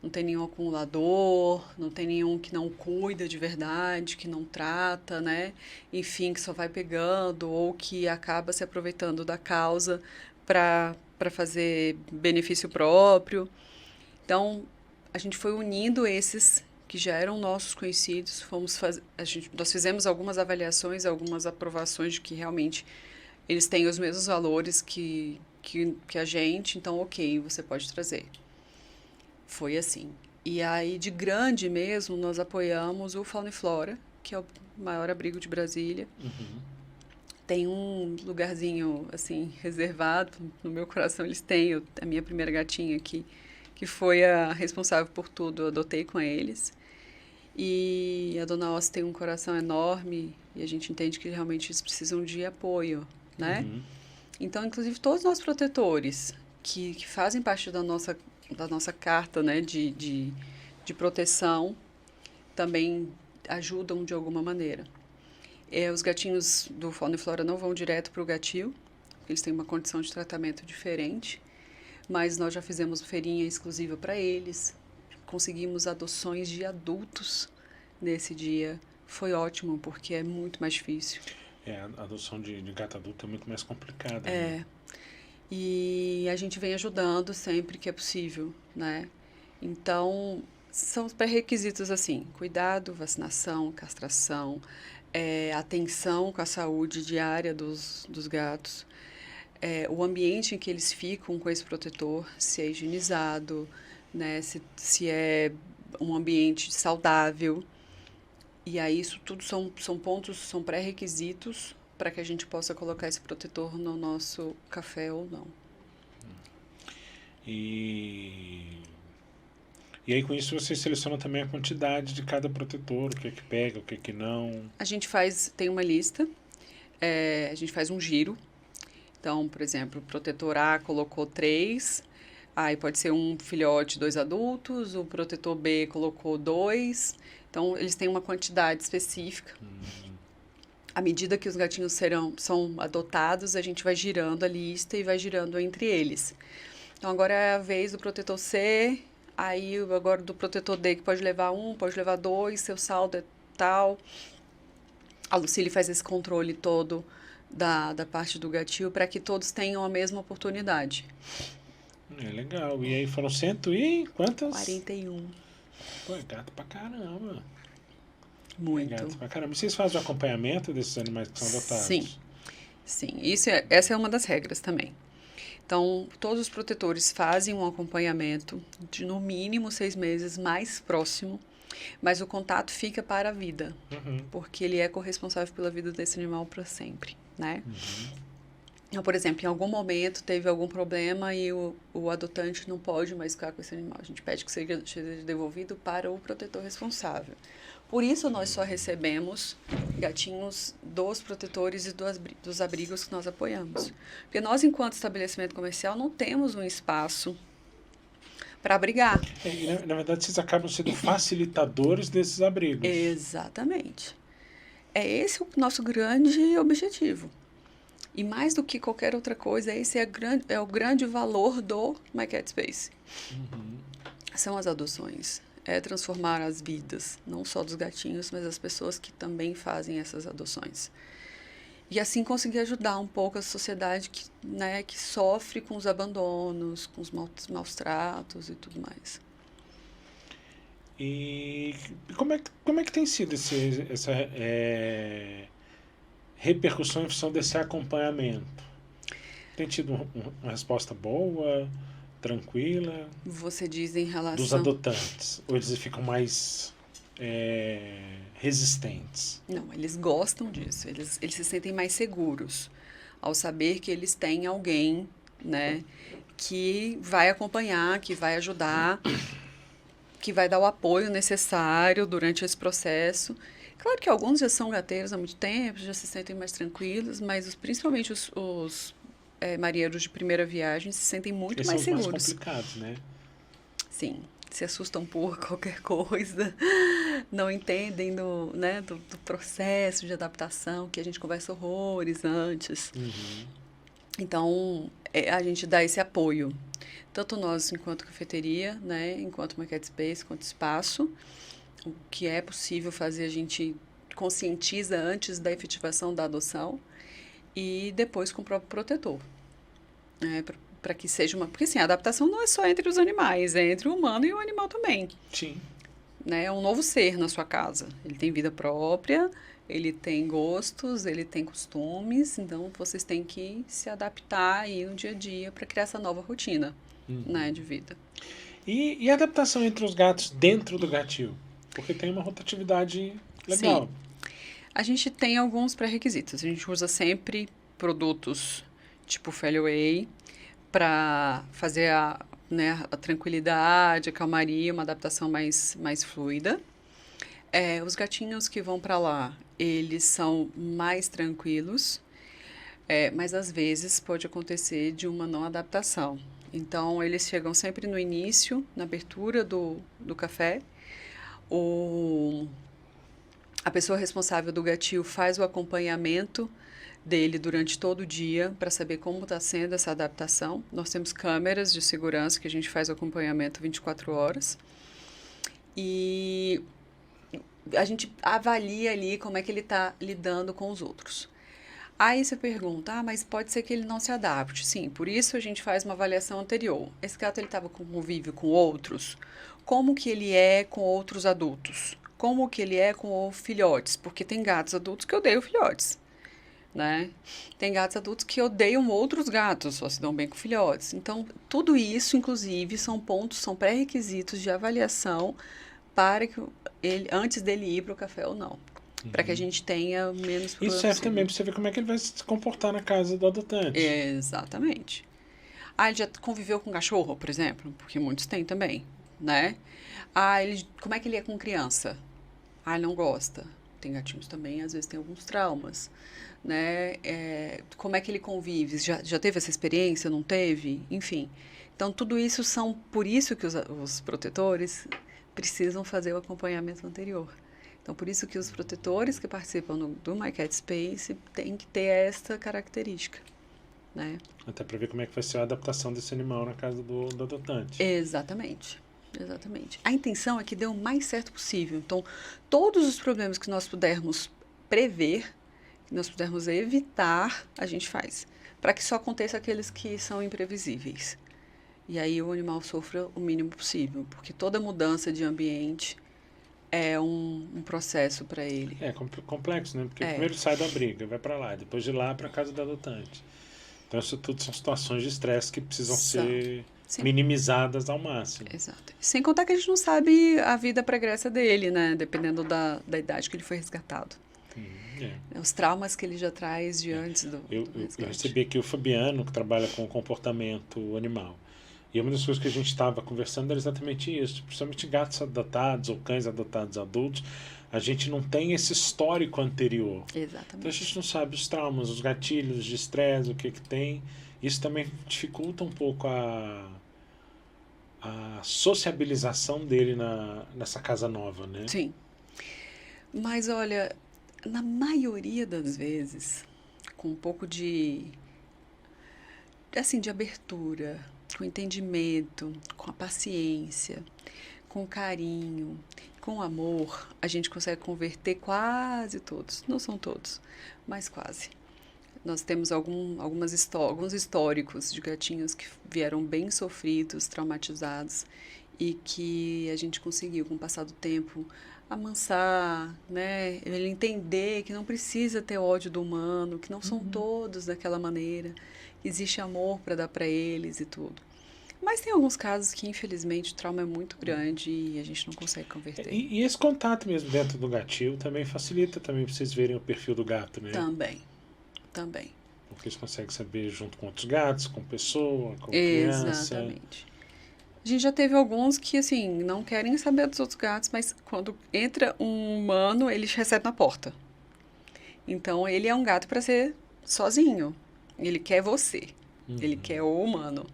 não tem nenhum acumulador, não tem nenhum que não cuida de verdade, que não trata, né? Enfim, que só vai pegando ou que acaba se aproveitando da causa para fazer benefício próprio. Então, a gente foi unindo esses que já eram nossos conhecidos, nós fizemos algumas avaliações, algumas aprovações de que realmente eles têm os mesmos valores que a gente, então ok, você pode trazer. Foi assim. E aí, de grande mesmo, nós apoiamos o Fauna e Flora, que é o maior abrigo de Brasília. Tem um lugarzinho, assim, reservado. No meu coração, eles têm a minha primeira gatinha aqui, que foi a responsável por tudo. Eu adotei com eles. E a Dona Ossi tem um coração enorme e a gente entende que realmente eles precisam de apoio, né? Então, inclusive, todos os nossos protetores que fazem parte da nossa carta, né, de proteção, também ajudam de alguma maneira. Os gatinhos do Fauna e Flora não vão direto para o gatil, porque eles têm uma condição de tratamento diferente, mas nós já fizemos feirinha exclusiva para eles, conseguimos adoções de adultos nesse dia. Foi ótimo, porque é muito mais difícil. A adoção de gato adulto é muito mais complicada. Né? E a gente vem ajudando sempre que é possível, né? Então, são os pré-requisitos assim, cuidado, vacinação, castração, atenção com a saúde diária dos gatos, o ambiente em que eles ficam com esse protetor, se é higienizado, né? Se é um ambiente saudável. E aí isso tudo são pontos, são pré-requisitos para que a gente possa colocar esse protetor no nosso café ou não. E aí com isso você seleciona também a quantidade de cada protetor, o que é que pega, o que é que não. A gente tem uma lista, a gente faz um giro. Então, por exemplo, o protetor A colocou 3, aí pode ser um filhote, 2 adultos, o protetor B colocou 2. Então, eles têm uma quantidade específica. À medida que os gatinhos são adotados, a gente vai girando a lista e vai girando entre eles. Então, agora é a vez do protetor C, aí agora do protetor D, que pode levar 1, pode levar 2, seu saldo é tal. A Lucília faz esse controle todo da parte do gatil para que todos tenham a mesma oportunidade. É legal. E aí foram 100 e quantas? 41. Pô, é gato pra caramba. Muito. É gato pra caramba. E vocês fazem o acompanhamento desses animais que são adotados? Sim. Sim. Essa é uma das regras também. Então, todos os protetores fazem um acompanhamento de no mínimo 6 meses mais próximo, mas o contato fica para a vida, porque ele é corresponsável pela vida desse animal para sempre, né? Então, por exemplo, em algum momento teve algum problema e o adotante não pode mais ficar com esse animal. A gente pede que seja devolvido para o protetor responsável. Por isso, nós só recebemos gatinhos dos protetores e dos abrigos que nós apoiamos. Porque nós, enquanto estabelecimento comercial, não temos um espaço para abrigar. Na verdade, vocês acabam sendo facilitadores desses abrigos. Exatamente. É esse o nosso grande objetivo. E mais do que qualquer outra coisa, esse é o grande valor do My Cat Space. São as adoções. É transformar as vidas, não só dos gatinhos, mas das pessoas que também fazem essas adoções. E assim conseguir ajudar um pouco a sociedade que sofre com os abandonos, com os maus tratos e tudo mais. E como é que tem sido essa repercussão em função desse acompanhamento? Tem tido uma resposta boa, tranquila? Você diz em relação... Dos adotantes? Ou eles ficam mais resistentes? Não, eles gostam disso. Eles se sentem mais seguros ao saber que eles têm alguém, né, que vai acompanhar, que vai ajudar, que vai dar o apoio necessário durante esse processo. Claro que alguns já são gateiros há muito tempo, já se sentem mais tranquilos, mas principalmente os marinheiros de primeira viagem se sentem muito mais seguros. São mais complicados, né? Sim, se assustam por qualquer coisa, não entendem do processo de adaptação, que a gente conversa horrores antes. Então, a gente dá esse apoio. Tanto nós, enquanto cafeteria, né, enquanto My Cat Space, enquanto espaço, o que é possível fazer, a gente conscientiza antes da efetivação da adoção e depois com o próprio protetor. Para que seja uma... Porque, assim, a adaptação não é só entre os animais, é entre o humano e o animal também. Sim. Né? É um novo ser na sua casa. Ele tem vida própria, ele tem gostos, ele tem costumes, então vocês têm que se adaptar aí no dia a dia para criar essa nova rotina, né, de vida. E a adaptação entre os gatos dentro do gatil? Porque tem uma rotatividade legal. Sim. A gente tem alguns pré-requisitos. A gente usa sempre produtos tipo Feliway para fazer a tranquilidade, a calmaria, uma adaptação mais fluida. Os gatinhos que vão para lá, eles são mais tranquilos, mas às vezes pode acontecer de uma não adaptação. Então, eles chegam sempre no início, na abertura do café. A pessoa responsável do gatil faz o acompanhamento dele durante todo o dia para saber como está sendo essa adaptação. Nós temos câmeras de segurança que a gente faz o acompanhamento 24 horas. E a gente avalia ali como é que ele está lidando com os outros. Aí você pergunta, mas pode ser que ele não se adapte. Sim, por isso a gente faz uma avaliação anterior. Esse gato ele estava com convívio com outros? Como que ele é com outros adultos? Como que ele é com filhotes? Porque tem gatos adultos que odeiam filhotes, né? Tem gatos adultos que odeiam outros gatos, só se dão bem com filhotes. Então, tudo isso, inclusive, são pré-requisitos de avaliação para que antes dele ir para o café ou não. Para que a gente tenha menos problemas. Isso serve também para você ver como é que ele vai se comportar na casa do adotante. Exatamente. Ele já conviveu com cachorro, por exemplo? Porque muitos têm também, né? Como é que ele é com criança? Ele não gosta. tem gatinhos também, às vezes tem alguns traumas, né? Como é que ele convive? Já teve essa experiência? Não teve? Enfim. Então, tudo isso por isso que os protetores precisam fazer o acompanhamento anterior. Então, por isso que os protetores que participam do My Cat Space têm que ter essa característica, né? Até para ver como é que vai ser a adaptação desse animal na casa do adotante. Exatamente. A intenção é que dê o mais certo possível. Então, todos os problemas que nós pudermos prever, que nós pudermos evitar, a gente faz. Para que só aconteça aqueles que são imprevisíveis. E aí o animal sofra o mínimo possível, porque toda mudança de ambiente é um processo para ele. É complexo, né? Porque primeiro sai da briga, vai para lá, depois de lá para casa do adotante. Então isso tudo são situações de estresse que precisam ser minimizadas ao máximo. Exato. Sem contar que a gente não sabe a vida pregressa dele, né? Dependendo da idade que ele foi resgatado. Os traumas que ele já traz de antes do eu recebi aqui o Fabiano, que trabalha com comportamento animal. E uma das coisas que a gente estava conversando era exatamente isso. Principalmente gatos adotados ou cães adotados adultos, a gente não tem esse histórico anterior. Exatamente. Então a gente não sabe os traumas, os gatilhos de estresse, o que tem. Isso também dificulta um pouco a sociabilização dele nessa casa nova, né? Sim. Mas olha, na maioria das vezes, com um pouco de abertura, com entendimento, com a paciência, com carinho, com amor, a gente consegue converter quase todos. Não são todos, mas quase. Nós temos alguns históricos de gatinhos que vieram bem sofridos, traumatizados, e que a gente conseguiu, com o passar do tempo, amansar, né? Ele entender que não precisa ter ódio do humano, que não são todos daquela maneira, que existe amor para dar para eles e tudo. Mas tem alguns casos que, infelizmente, o trauma é muito grande e a gente não consegue converter. E esse contato mesmo dentro do gatil também facilita também para vocês verem o perfil do gato, né? Também. Porque eles conseguem saber junto com outros gatos, com pessoa, com criança. Exatamente. A gente já teve alguns que, assim, não querem saber dos outros gatos, mas quando entra um humano, eles recebem na porta. Então, ele é um gato para ser sozinho. Ele quer você. Ele quer o humano.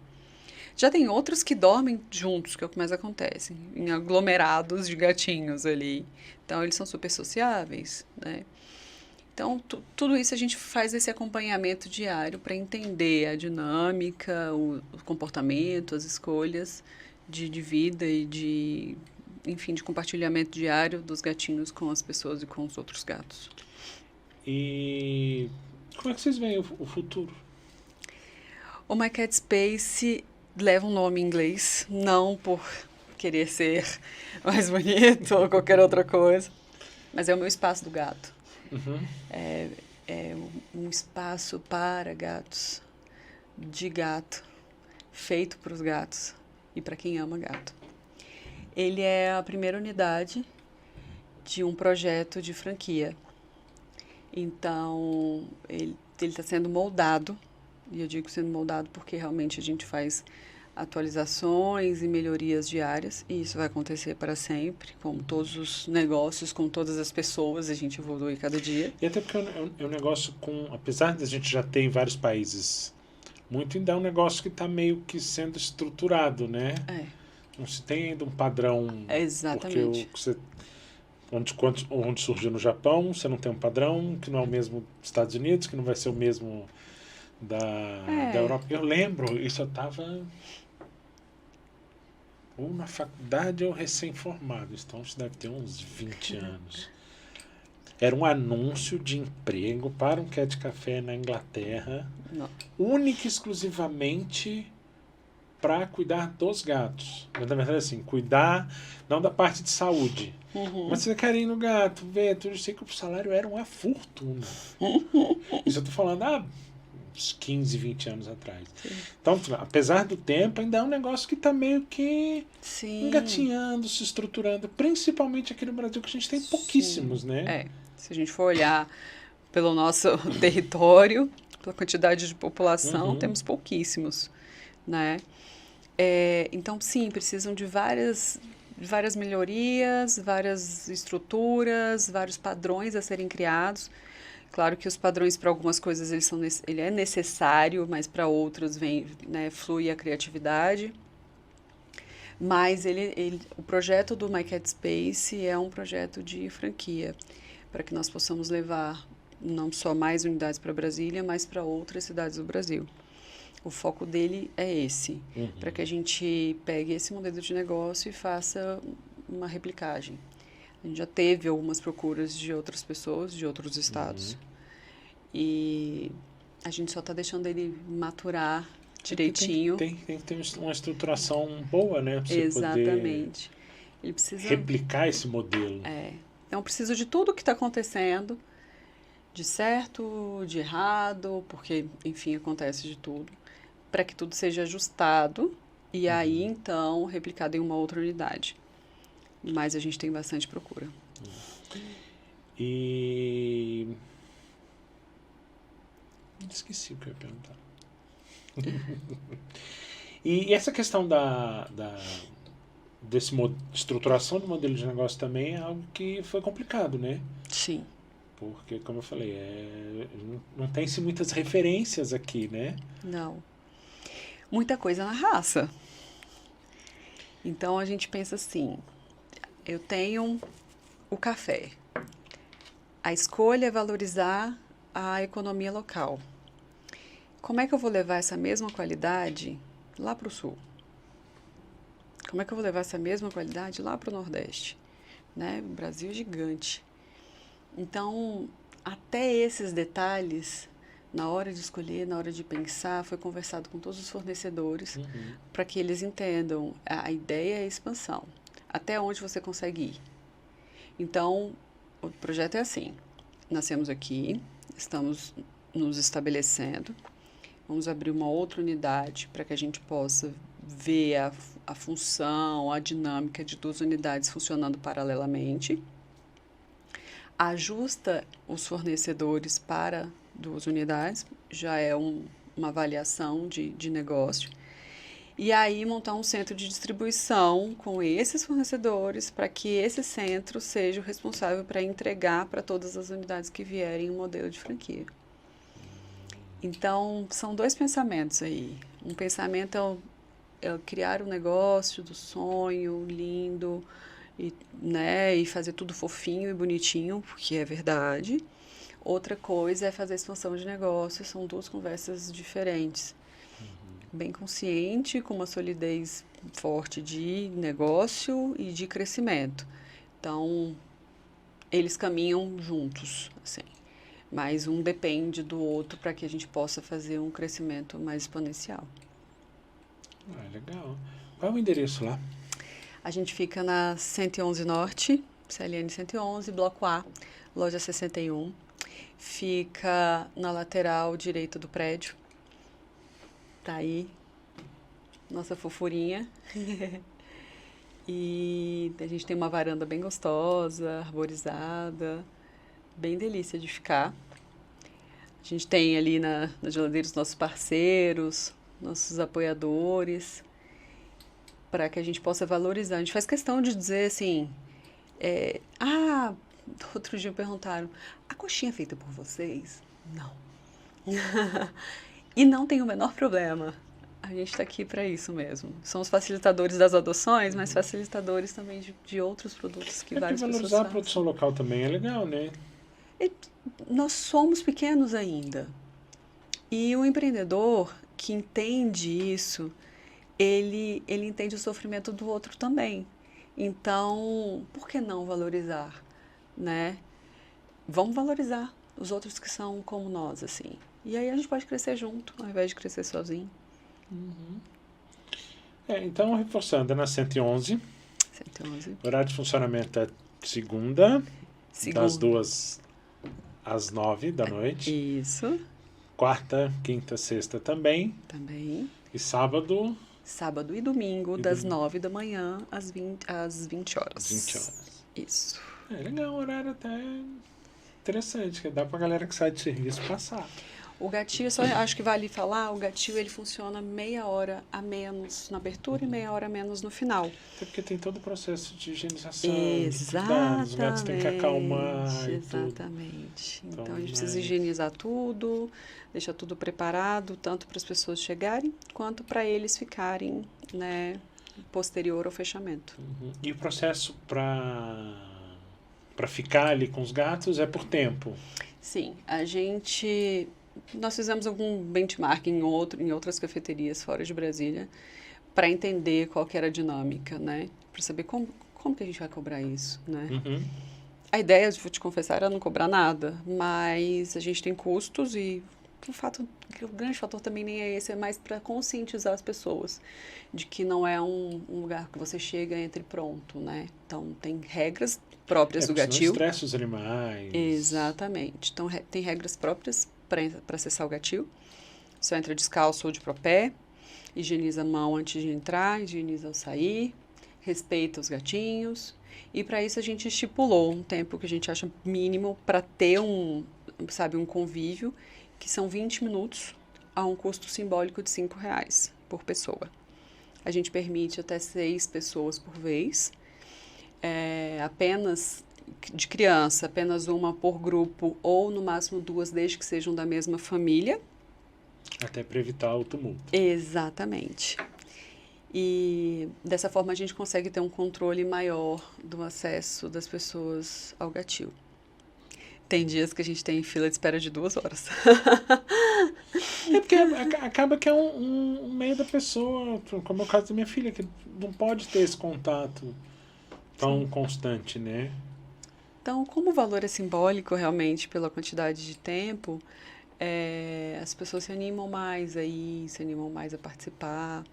Já tem outros que dormem juntos, que é o que mais acontece, em aglomerados de gatinhos ali. Então, eles são super sociáveis, né? Então, tudo isso a gente faz esse acompanhamento diário para entender a dinâmica, o comportamento, as escolhas de vida e de compartilhamento diário dos gatinhos com as pessoas e com os outros gatos. E como é que vocês veem o futuro? O My Cat Space leva um nome em inglês, não por querer ser mais bonito ou qualquer outra coisa, mas é o meu espaço do gato. É um espaço para gatos, de gato, feito para os gatos e para quem ama gato. Ele é a primeira unidade de um projeto de franquia. Então, ele está sendo moldado, e eu digo sendo moldado porque realmente a gente faz atualizações e melhorias diárias, e isso vai acontecer para sempre, como todos os negócios, com todas as pessoas, a gente evolui cada dia. E até porque é um negócio apesar de a gente já ter em vários países, muito ainda é um negócio que está meio que sendo estruturado, né? Não se tem ainda um padrão. Exatamente. Porque onde surgiu no Japão, você não tem um padrão, que não é o mesmo dos Estados Unidos, que não vai ser o mesmo da Europa. Eu lembro, isso eu estava ou na faculdade ou recém-formado, então isso deve ter uns 20 anos. Era um anúncio de emprego para um cat café na Inglaterra, única e exclusivamente para cuidar dos gatos. Mas, na verdade, assim, cuidar não da parte de saúde, mas você quer ir no gato, ver, eu sei que o salário era uma fortuna. Isso eu tô falando uns 15, 20 anos atrás. Sim. Então, apesar do tempo, ainda é um negócio que está meio que engatinhando, se estruturando, principalmente aqui no Brasil, que a gente tem pouquíssimos, né? Se a gente for olhar pelo nosso território, pela quantidade de população, temos pouquíssimos, né? Então, sim, precisam de várias várias melhorias, várias estruturas, vários padrões a serem criados. Claro que os padrões para algumas coisas ele é necessário, mas para outras né, flui a criatividade. Mas o projeto do My Cat Space é um projeto de franquia, para que nós possamos levar não só mais unidades para Brasília, mas para outras cidades do Brasil. O foco dele é esse, para que a gente pegue esse modelo de negócio e faça uma replicagem. A gente já teve algumas procuras de outras pessoas, de outros estados, e a gente só está deixando ele maturar direitinho. Tem que ter uma estruturação boa, né? Pra você Exatamente. Ele precisa replicar esse modelo. Então, precisa de tudo que está acontecendo, de certo, de errado, porque, enfim, acontece de tudo, para que tudo seja ajustado e aí, então, replicado em uma outra unidade. Mas a gente tem bastante procura. E... esqueci o que eu ia perguntar. E essa questão desse estruturação do modelo de negócio também é algo que foi complicado, né? Sim. Porque, como eu falei, não tem-se muitas referências aqui, né? Não. Muita coisa na raça. Então, a gente pensa assim, eu tenho o café. A escolha é valorizar a economia local. Como é que eu vou levar essa mesma qualidade lá para o sul? Como é que eu vou levar essa mesma qualidade lá para o Nordeste? Né? O Brasil é gigante. Então, até esses detalhes, na hora de escolher, na hora de pensar, foi conversado com todos os fornecedores para que eles entendam. A ideia é a expansão. Até onde você consegue ir. Então, o projeto é assim. Nascemos aqui, estamos nos estabelecendo, vamos abrir uma outra unidade para que a gente possa ver a função, a dinâmica de duas unidades funcionando paralelamente. Ajusta os fornecedores para duas unidades, já é uma avaliação de negócio. E aí montar um centro de distribuição com esses fornecedores para que esse centro seja o responsável para entregar para todas as unidades que vierem um modelo de franquia. Então, são dois pensamentos aí. Um pensamento é criar um negócio do sonho, lindo, e fazer tudo fofinho e bonitinho, porque é verdade. Outra coisa é fazer expansão de negócio, são duas conversas diferentes. Bem consciente, com uma solidez forte de negócio e de crescimento. Então, eles caminham juntos, assim. Mas um depende do outro para que a gente possa fazer um crescimento mais exponencial. Legal. Qual é o endereço lá? A gente fica na 111 Norte, CLN 111, Bloco A, loja 61. Fica na lateral direita do prédio. Tá aí, nossa fofurinha. E a gente tem uma varanda bem gostosa, arborizada, bem delícia de ficar. A gente tem ali na geladeira os nossos parceiros, nossos apoiadores, para que a gente possa valorizar. A gente faz questão de dizer assim, outro dia me perguntaram, a coxinha é feita por vocês? Não. E não tem o menor problema. A gente está aqui para isso mesmo. Somos facilitadores das adoções, mas facilitadores também de outros produtos que várias pessoas valorizar fazem. A produção local também é legal, né? Nós somos pequenos ainda. E o empreendedor que entende isso, ele entende o sofrimento do outro também. Então, por que não valorizar, né? Vamos valorizar os outros que são como nós, assim. E aí a gente pode crescer junto, ao invés de crescer sozinho. Então, reforçando, é na 111. 111. O horário de funcionamento é segunda, das 2 às 9 da noite. Isso. Quarta, quinta, sexta também. Também. E sábado? Sábado e domingo, das 9 da manhã às 20 horas. 20 horas. Isso. Legal, um horário até interessante, que dá pra galera que sai de serviço passar. O gatil, só acho que vale falar, o gatil ele funciona meia hora a menos na abertura e meia hora a menos no final. Até porque tem todo o processo de higienização, Exatamente. os gatos têm que acalmar e tudo. Exatamente. Então a gente mas... precisa higienizar tudo, deixar tudo preparado, tanto para as pessoas chegarem, quanto para eles ficarem, né, posterior ao fechamento. E o processo para ficar ali com os gatos é por tempo? Sim, nós fizemos algum benchmark em outras cafeterias fora de Brasília para entender qual que era a dinâmica, né? Para saber como que a gente vai cobrar isso, né? A ideia, vou te confessar, era não cobrar nada, mas a gente tem custos e o grande fator também nem é esse, é mais para conscientizar as pessoas de que não é um lugar que você chega, entra e pronto, né? Então, tem regras próprias do gatil. Não estressa os animais. Exatamente. Então, tem regras próprias para acessar o gatil. Só entra descalço ou de propé, higieniza a mão antes de entrar, higieniza ao sair, respeita os gatinhos. E para isso a gente estipulou um tempo que a gente acha mínimo para ter um convívio, que são 20 minutos a um custo simbólico de R$5 por pessoa. A gente permite até 6 pessoas por vez. Apenas de criança, apenas uma por grupo ou no máximo 2, desde que sejam da mesma família. Até para evitar o tumulto. Exatamente. E dessa forma a gente consegue ter um controle maior do acesso das pessoas ao gatil. Tem dias que a gente tem fila de espera de 2 horas. É porque acaba que é um meio da pessoa, como é o caso da minha filha, que não pode ter esse contato tão constante, né? Então, como o valor é simbólico realmente pela quantidade de tempo, as pessoas se animam mais a ir, se animam mais a participar.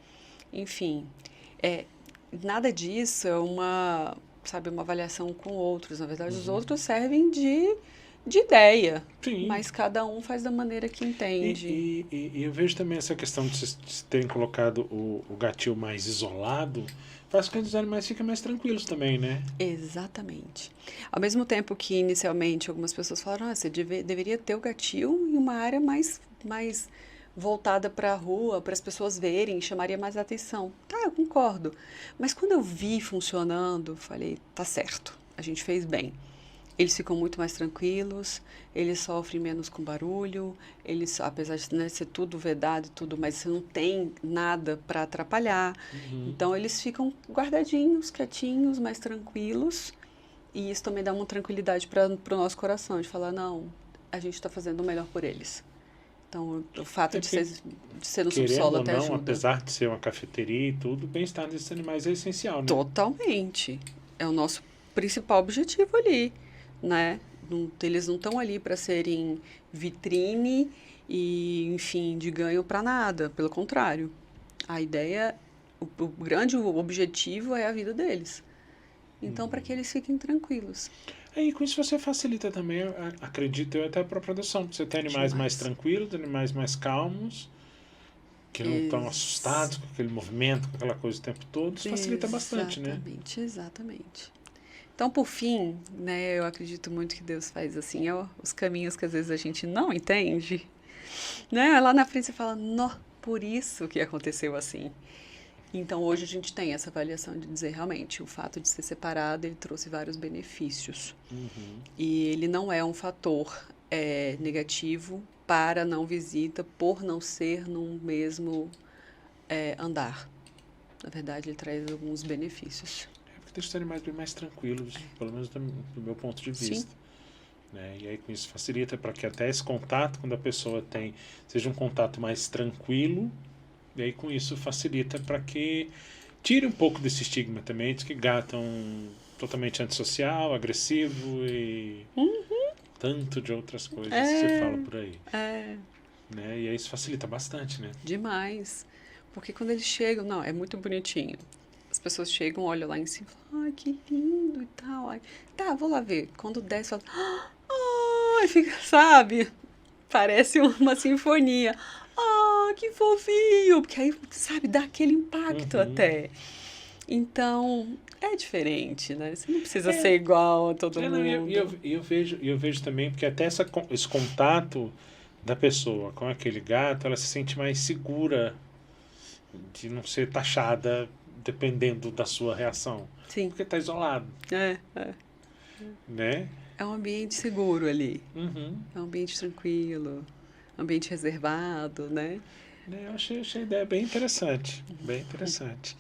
Enfim, nada disso é uma avaliação com outros. Na verdade, os outros servem de ideia, Sim. Mas cada um faz da maneira que entende. E eu vejo também essa questão de terem colocado o gatil mais isolado, faz com que os animais fiquem mais tranquilos também, né? Exatamente. Ao mesmo tempo que, inicialmente, algumas pessoas falaram, você deveria ter o gatil em uma área mais voltada para a rua, para as pessoas verem, chamaria mais atenção. Tá, eu concordo. Mas quando eu vi funcionando, falei, tá certo, a gente fez bem. Eles ficam muito mais tranquilos, eles sofrem menos com barulho, apesar de ser tudo vedado e tudo, mas você não tem nada para atrapalhar. Então, eles ficam guardadinhos, quietinhos, mais tranquilos. E isso também dá uma tranquilidade para o nosso coração, de falar, não, a gente está fazendo o melhor por eles. Então, o fato de ser no subsolo até ajuda. Apesar de ser uma cafeteria e tudo, o bem-estar desses animais é essencial, né? Totalmente. É o nosso principal objetivo ali, né? Eles não estão ali para serem vitrine e, enfim, de ganho para nada. Pelo contrário. A ideia, o grande objetivo é a vida deles. Então, para que eles fiquem tranquilos. E com isso você facilita também, acredito eu, até a própria adoção. Você tem animais mais tranquilos, animais mais calmos, que não estão assustados com aquele movimento, com aquela coisa o tempo todo. Isso facilita bastante, né? Exatamente. Então, por fim, né, eu acredito muito que Deus faz assim, os caminhos que às vezes a gente não entende, né? Lá na frente você fala, por isso que aconteceu assim. Então, hoje a gente tem essa avaliação de dizer, realmente, o fato de ser separado, ele trouxe vários benefícios. E ele não é um fator negativo para a não visita, por não ser num mesmo andar. Na verdade, ele traz alguns benefícios. Porque deixa os animais bem mais tranquilos, pelo menos do meu ponto de vista. Né? E aí, com isso, facilita para que até esse contato, quando a pessoa tem, seja um contato mais tranquilo. E aí, com isso, facilita para que tire um pouco desse estigma também, de que gato é totalmente antissocial, agressivo e tanto de outras coisas que você fala por aí. Né? E aí isso facilita bastante, né? Demais. Porque quando eles chegam, é muito bonitinho. As pessoas chegam, olham lá em cima e falam, que lindo e tal. Aí, tá, vou lá ver. Quando desce, fala, fica, sabe? Parece uma sinfonia. Que fofinho! Porque aí, sabe, dá aquele impacto até. Então, é diferente, né? Você não precisa ser igual a todo mundo. E eu vejo também, porque até esse contato da pessoa com aquele gato, ela se sente mais segura de não ser taxada dependendo da sua reação. Sim. Porque tá isolado. É. Né? É um ambiente seguro ali. Uhum. É um ambiente tranquilo, ambiente reservado, né? Eu achei a ideia bem interessante. Bem interessante.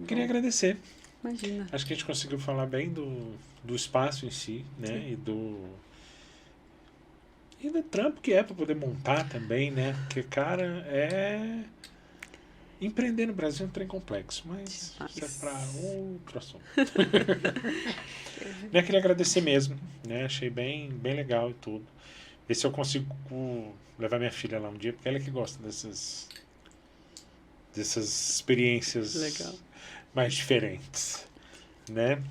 Queria agradecer. Imagina. Acho que a gente conseguiu falar bem do espaço em si, né? E do trampo que é para poder montar também, né? Porque, cara, empreender no Brasil é um trem complexo, mas isso é para outro assunto. Eu queria agradecer mesmo, né? Achei bem legal e tudo. Ver se eu consigo levar minha filha lá um dia, porque ela é que gosta dessas experiências mais diferentes, né?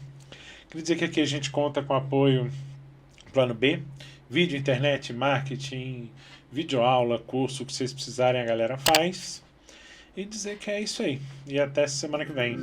Queria dizer que aqui a gente conta com apoio Plano B, vídeo, internet, marketing, videoaula, curso, o que vocês precisarem a galera faz. E dizer que é isso aí. E até semana que vem.